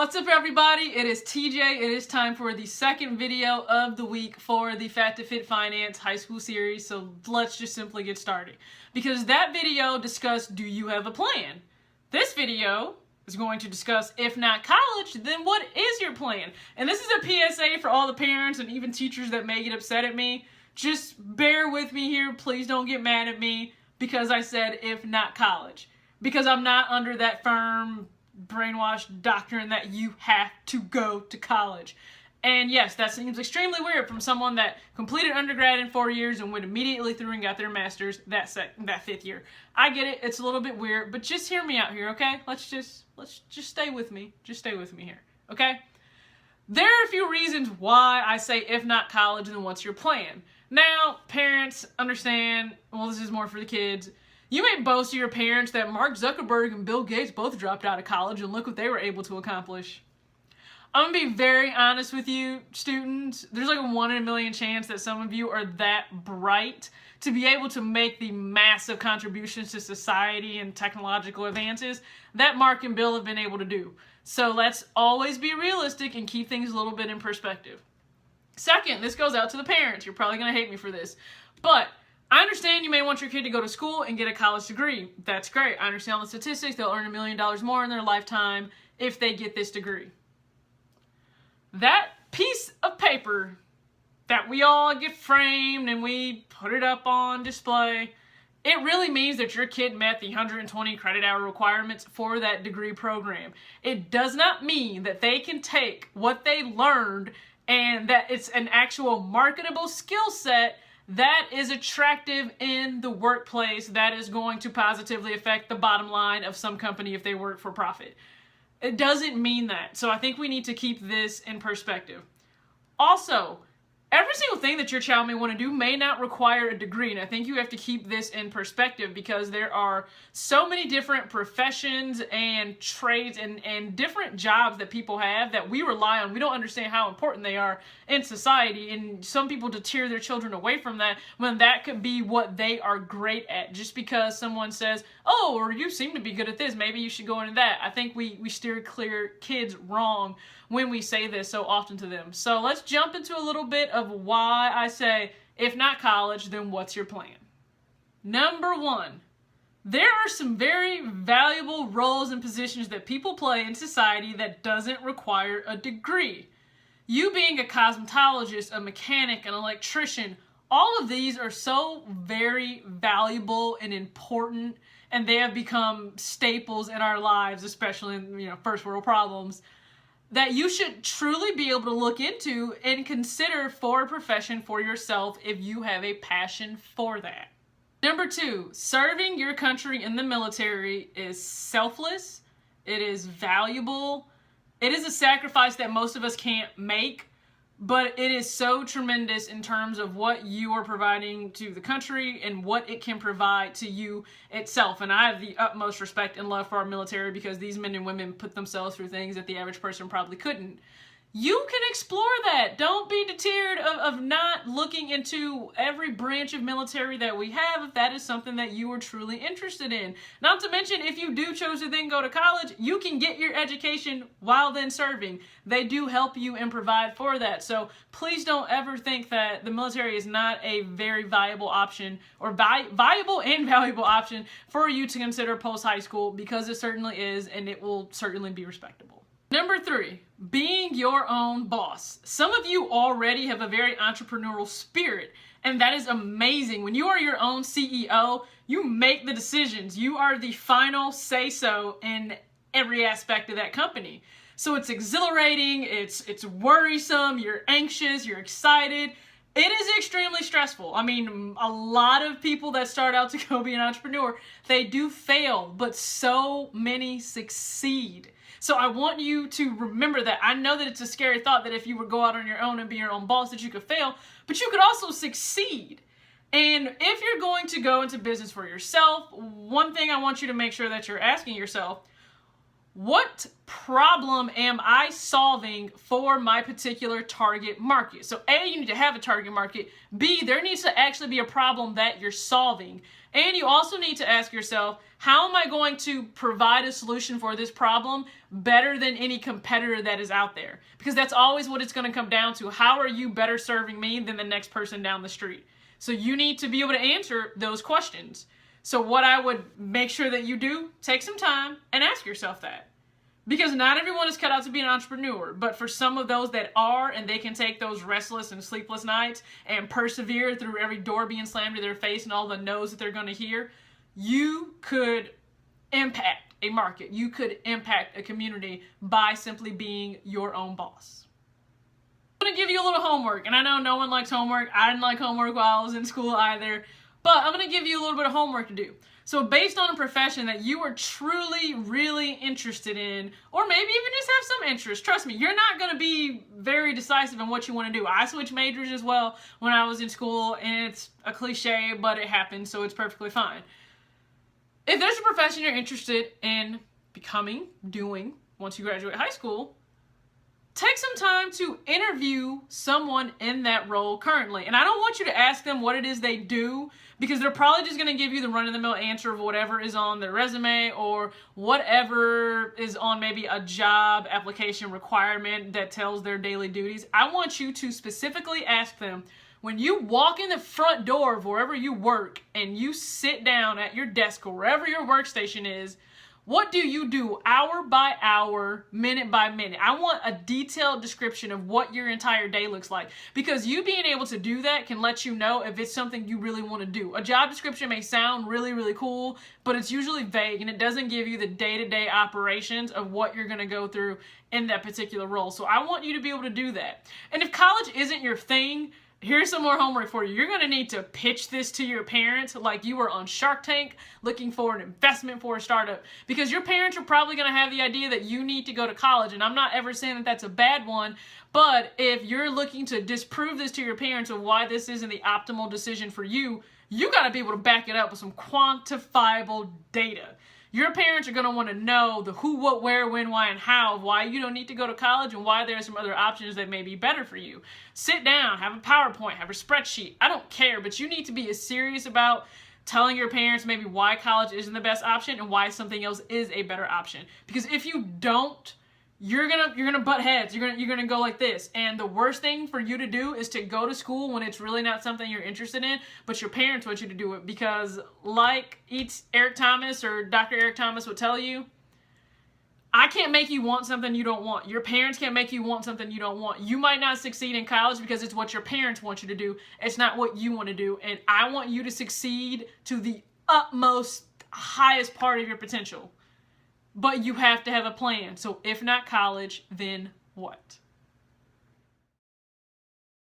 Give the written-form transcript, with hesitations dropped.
What's up, everybody? It is TJ. It is time for the second video of the week for the Fat2Fit Finance high school series. So let's just simply get started. Because that video discussed, do you have a plan? This video is going to discuss, if not college, then what is your plan? And this is a PSA for all the parents and even teachers that may get upset at me. Just bear with me here. Please don't get mad at me because I said, if not college. Because I'm not under that firm brainwashed doctrine that you have to go to college. And yes, that seems extremely weird from someone that completed undergrad in 4 years and went immediately through and got their master's that fifth year. I get it, it's a little bit weird, but just hear me out here, okay? Let's just stay with me. Just stay with me here, okay? There are a few reasons why I say if not college, then what's your plan? Now, parents understand, well, this is more for the kids. You may boast to your parents that Mark Zuckerberg and Bill Gates both dropped out of college and look what they were able to accomplish. I'm going to be very honest with you, students. There's like a 1 in a million chance that some of you are that bright to be able to make the massive contributions to society and technological advances that Mark and Bill have been able to do. So let's always be realistic and keep things a little bit in perspective. Second, this goes out to the parents. You're probably going to hate me for this, but I understand you may want your kid to go to school and get a college degree. That's great. I understand all the statistics. They'll earn $1 million more in their lifetime if they get this degree. That piece of paper that we all get framed and we put it up on display, it really means that your kid met the 120 credit hour requirements for that degree program. It does not mean that they can take what they learned and that it's an actual marketable skill set that is attractive in the workplace that is going to positively affect the bottom line of some company if they work for profit. It doesn't mean that. So I think we need to keep this in perspective. Also, every single thing that your child may want to do may not require a degree. And I think you have to keep this in perspective because there are so many different professions and trades and different jobs that people have that we rely on. We don't understand how important they are in society. And some people deter their children away from that when that could be what they are great at. Just because someone says, oh, or you seem to be good at this, maybe you should go into that. I think we steer clear kids wrong when we say this so often to them. So let's jump into a little bit of why I say, if not college, then what's your plan? Number one, there are some very valuable roles and positions that people play in society that doesn't require a degree. You being a cosmetologist, a mechanic, an electrician, all of these are so very valuable and important, and they have become staples in our lives, especially in first world problems, that you should truly be able to look into and consider for a profession for yourself if you have a passion for that. Number two, serving your country in the military is selfless, it is valuable, it is a sacrifice that most of us can't make, but it is so tremendous in terms of what you are providing to the country and what it can provide to you itself. And I have the utmost respect and love for our military because these men and women put themselves through things that the average person probably couldn't. You can explore that. Don't be deterred of not looking into every branch of military that we have if that is something that you are truly interested in. Not to mention, if you do choose to then go to college, you can get your education while then serving. They do help you and provide for that. So please don't ever think that the military is not a very viable option or viable and valuable option for you to consider post-high school, because it certainly is, and it will certainly be respectable. Number three, being your own boss. Some of you already have a very entrepreneurial spirit, and that is amazing. When you are your own CEO, you make the decisions. You are the final say-so in every aspect of that company. So it's exhilarating, it's worrisome, you're anxious, you're excited. It is extremely stressful. I mean, a lot of people that start out to go be an entrepreneur, they do fail, but so many succeed. So I want you to remember that. I know that it's a scary thought that if you would go out on your own and be your own boss that you could fail, but you could also succeed. And if you're going to go into business for yourself, one thing I want you to make sure that you're asking yourself, what problem am I solving for my particular target market? So A, you need to have a target market. B, there needs to actually be a problem that you're solving. And you also need to ask yourself, how am I going to provide a solution for this problem better than any competitor that is out there? Because that's always what it's going to come down to. How are you better serving me than the next person down the street? So you need to be able to answer those questions. So what I would make sure that you do, take some time and ask yourself that. Because not everyone is cut out to be an entrepreneur, but for some of those that are, and they can take those restless and sleepless nights and persevere through every door being slammed to their face and all the no's that they're going to hear, you could impact a market. You could impact a community by simply being your own boss. I'm going to give you a little homework, and I know no one likes homework. I didn't like homework while I was in school either, but I'm going to give you a little bit of homework to do. So based on a profession that you are truly, really interested in, or maybe even just have some interest, trust me, you're not going to be very decisive in what you want to do. I switched majors as well when I was in school, and it's a cliche, but it happened, so it's perfectly fine. If there's a profession you're interested in becoming, doing, once you graduate high school, take some time to interview someone in that role currently. And I don't want you to ask them what it is they do, because they're probably just going to give you the run-of-the-mill answer of whatever is on their resume or whatever is on maybe a job application requirement that tells their daily duties. I want you to specifically ask them, when you walk in the front door of wherever you work and you sit down at your desk or wherever your workstation is, what do you do hour by hour, minute by minute? I want a detailed description of what your entire day looks like, because you being able to do that can let you know if it's something you really want to do. A job description may sound really, really cool, but it's usually vague and it doesn't give you the day-to-day operations of what you're going to go through in that particular role. So I want you to be able to do that. And if college isn't your thing, here's some more homework for you. You're going to need to pitch this to your parents like you were on Shark Tank looking for an investment for a startup, because your parents are probably going to have the idea that you need to go to college. And I'm not ever saying that that's a bad one, but if you're looking to disprove this to your parents of why this isn't the optimal decision for you, you got to be able to back it up with some quantifiable data. Your parents are going to want to know the who, what, where, when, why, and how of why you don't need to go to college and why there are some other options that may be better for you. Sit down, have a PowerPoint, have a spreadsheet. I don't care, but you need to be as serious about telling your parents maybe why college isn't the best option and why something else is a better option. Because if you don't, you're gonna butt heads. You're gonna go like this. And the worst thing for you to do is to go to school when it's really not something you're interested in, but your parents want you to do it, because like Eric Thomas or Dr. Eric Thomas would tell you, I can't make you want something you don't want. Your parents can't make you want something you don't want. You might not succeed in college because it's what your parents want you to do. It's not what you want to do. And I want you to succeed to the utmost, highest part of your potential. But you have to have a plan. So if not college, then what?